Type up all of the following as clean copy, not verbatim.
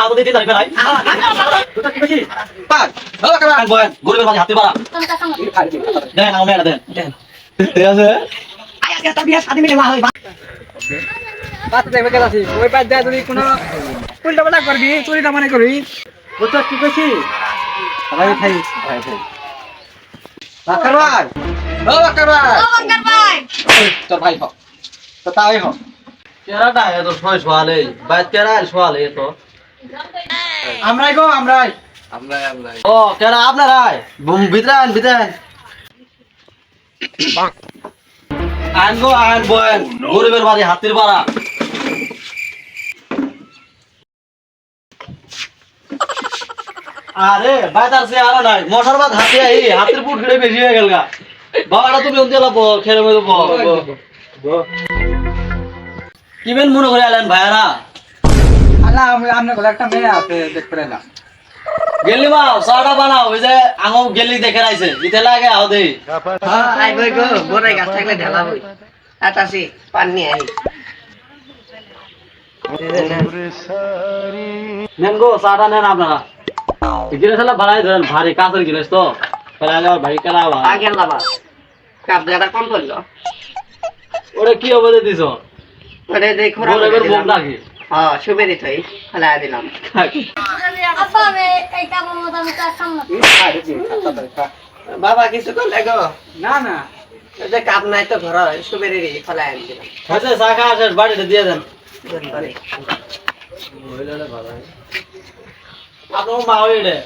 আতো দিতে তারিখ ফেলাই তোটা কি বেশি পাঁচ হলো কাকা বয়েন গরিবের মাঝে হাতে পারা দেন নাও মেয়েটা দেন ঠিক আছে আজকে তোর বিয়ে শাদি মিলে মা হই বাত দেখবে কেন আছিস ওই পাঁচ দেয় যদি কোনো উল্টা পাল্টা করবি চুরিটা মনে করবি তোটা কি বেশি ভাই ভাই ভাই ভাই বাকার ভাই ও বাকার ভাই তোর ভাই হোক তো তাই হোক কেরাটা এ তো ছয় সোয়ালে বাইত কেরা সোয়ালে তো আমরাই গো আমরাই ও কেরা আপনারাই ভিতরান ভিতরান আইন গো আইন বয়েন গরিবের বাড়ি হাতির পাড়া আরে বাইতার সে আরো নাই মশার বাদ হাতি আই হাতির পুট গড়ে বেশি হয়ে গেল গা বাবাটা তুমি অন্তে লাভ খেলে মতো কি বেন মনে করে আলেন ভাইয়ারা আল্লাহ আমনে বলে একটা মেয়ে আছে দেখতে না গেলি মাও সাড়া বানাও ওই যে আঙো গেলি দেখে রাইছে দিতে লাগে আও দেই হ্যাঁ আই বই গো বড়াই গাছ থাকলে ঢালা হই আতাসি পানি আই নেন গো সাড়া নেন আপনারা গিলে সালা বাড়াই ধরেন ভারী কাঁচের গিলেস তো ফেলাইলে আর ভারী কেনা আবার আগে লাবা কাপ দাদা কম করলো ওরে কি অবদে দিছ ওরে দেখো গরিবের মুখ নাকি হ্যাঁ সুবেরি থই ফেলা দিলাম আপা আমি এই কাপড় মতো আমি তার সামনে বাবা কিছু করলে গো না না ওই যে কাপ নাই তো ঘর সুবেরি ফেলা দিলাম আচ্ছা শাখা শেষ বাড়িতে দিয়ে দেন আপনার মা ওইডে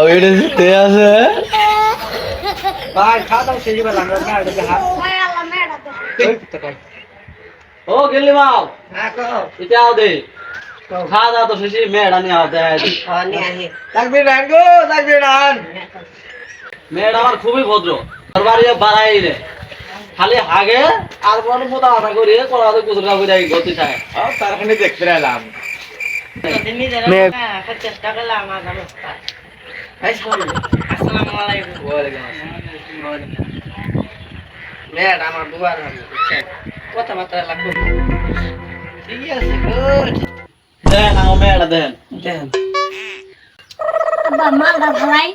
ওইডে তে আছে ভাই খাওয়া দাও সেই বেলা আমরা না এটা হাত ভাই আল্লাহ মেয়েটা দে ও গেলি মাও হ্যাঁ কো এটা আও দে খাওয়া দাওয়া তো শেষে মেয়েটা নিয়ে আও দেয় হ্যাঁ নি আহি লাগবে না গো লাগবে না মেয়েটা আমার খুবই ভদ্র তোর বাড়ি বাড়াই রে খালি হাগে আর বড় মোটা আটা করিয়ে কোলা তো কুসুর কাপড় দিয়ে গতি থাকে তারখানে দেখতে এলাম মেয়ে 50 টাকা লা আমার নমস্কার আসসালামু আলাইকুম মেয়েটা আমার দুয়ার কথা মাত্রা লাগবে ঠিক আছে গুড দেন আমার মেয়েটা দেন দেন আব্বা মালটা ভালাই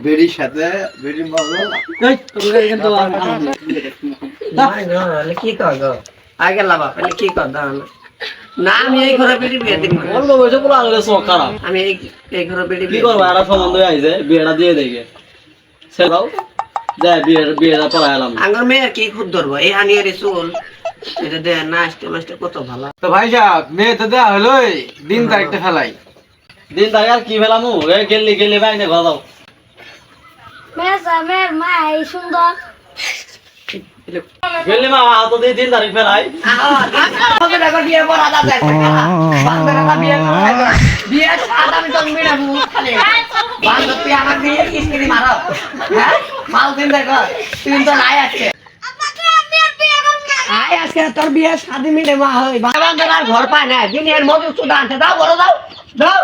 বেড়ির সাথে বেড়ির মগল এই তোর কিন্তু কি কর গো আগে লাবা পেলে কি কর দাও না আমি এই ঘরে বেড়ি বিয়ে দিই অল্প বয়সে পুরো আগে শখ খারাপ আমি এই ঘরে বেড়ি কি করবো একটা সম্বন্ধ আইছে বিয়েটা দিয়ে দেখে সে দাও যাই বিয়েটা পড়াইলাম আঙ্গুর মেয়ে কি খুদ ধরবো এই হানিয়ারি চুল এটা দে নাচতে মাস্তে কত ভালো তো ভাই সাহেব মেয়ে তো দেয়া হলোই দিন তারিখটা ফেলাই দিন তাই আর কি ফেলামু এ গেলি ভাই না ঘর দাও মেয়ের মা এই সুন্দর গেলি মা হাত দিয়ে দিন তারিখ ফেলাই ওকে দেখো বিয়ে পড়া দাদা বান্ধবীরা বিয়ে করে বিয়ে আদামি তো মিনা মুখ খালি বান্ধবী আমার বিয়ে কিস্তি মারো হ্যাঁ মাল দিন দেখো তুই তো নাই আছে আয় আজকে তোর বিয়ে শাদি মিলে মা হই বান্ধব আর ঘর পায় না দিনের মজুর সুদা আনতে দাও বড় দাও দাও